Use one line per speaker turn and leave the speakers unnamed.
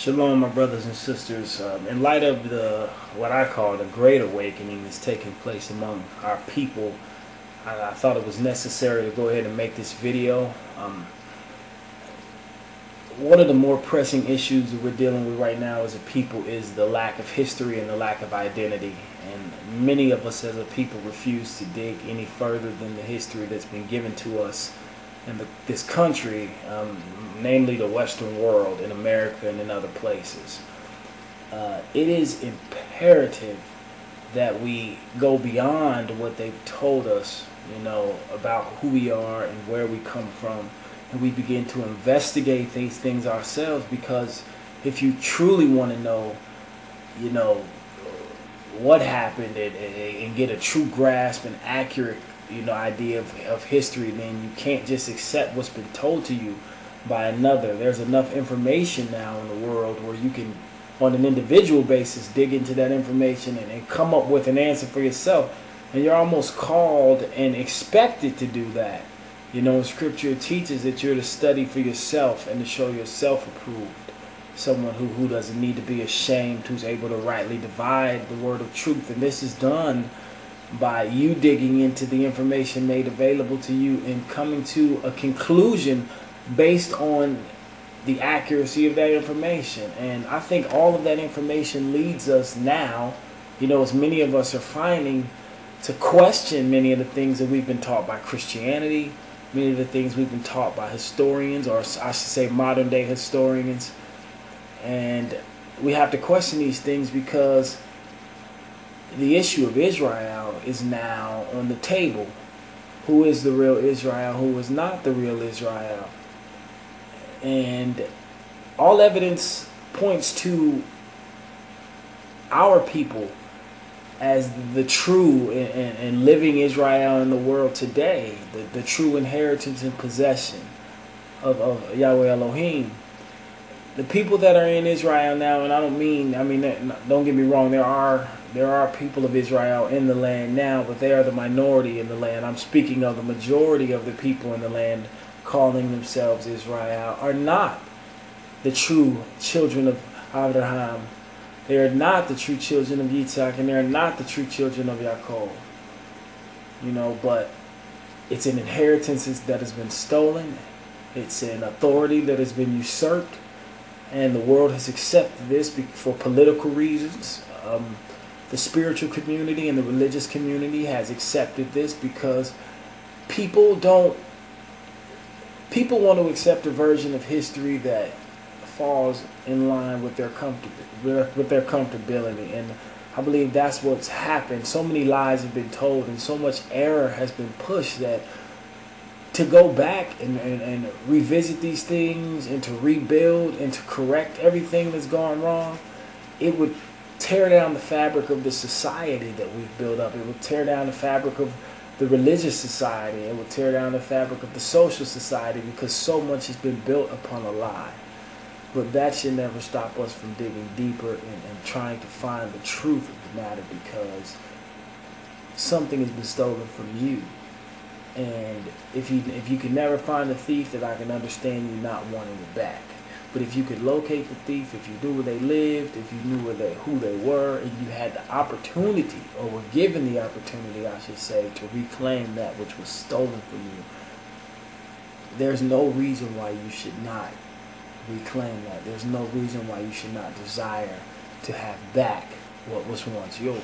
Shalom, my brothers and sisters. In light of what I call the Great Awakening that's taking place among our people, I thought it was necessary to go ahead and make this video. One of the more pressing issues that we're dealing with right now as a people is the lack of history and the lack of identity. And many of us as a people refuse to dig any further than the history that's been given to us in this country, namely the Western world, in America and in other places. It is imperative that we go beyond what they've told us, about who we are and where we come from, and we begin to investigate these things ourselves. Because if you truly want to know, what happened and get a true grasp and accurate idea of history, then you can't just accept what's been told to you by another. There's enough information now in the world where you can, on an individual basis, dig into that information and come up with an answer for yourself. And you're almost called and expected to do that. Scripture teaches that you're to study for yourself and to show yourself approved. Someone who doesn't need to be ashamed, who's able to rightly divide the word of truth. And this is done by you digging into the information made available to you and coming to a conclusion based on the accuracy of that information. And I think all of that information leads us now, as many of us are finding, to question many of the things that we've been taught by Christianity, many of the things we've been taught by historians, or I should say modern day historians. And we have to question these things because the issue of Israel is now on the table. Who is the real Israel? Who is not the real Israel? And all evidence points to our people as the true and living Israel in the world today, the true inheritance and possession of Yahweh Elohim. The people that are in Israel now, and don't get me wrong, there are people of Israel in the land now, but they are the minority in the land. I'm speaking of the majority of the people in the land calling themselves Israel are not the true children of Abraham. They are not the true children of Yitzhak, and they are not the true children of Yaakov. But it's an inheritance that has been stolen. It's an authority that has been usurped. And the world has accepted this for political reasons. The spiritual community and the religious community has accepted this because people want to accept a version of history that falls in line with their comfortability. And I believe that's what's happened. So many lies have been told and so much error has been pushed that to go back and revisit these things and to rebuild and to correct everything that's gone wrong, it would tear down the fabric of the society that we've built up. It would tear down the fabric of the religious society. It would tear down the fabric of the social society because so much has been built upon a lie. But that should never stop us from digging deeper and trying to find the truth of the matter, because something has been stolen from you. And if you can never find the thief, then I can understand you not wanting it back. But if you could locate the thief, if you knew where they lived, if you knew who they were, and you had the opportunity, or were given the opportunity, I should say, to reclaim that which was stolen from you, there's no reason why you should not reclaim that. There's no reason why you should not desire to have back what was once yours.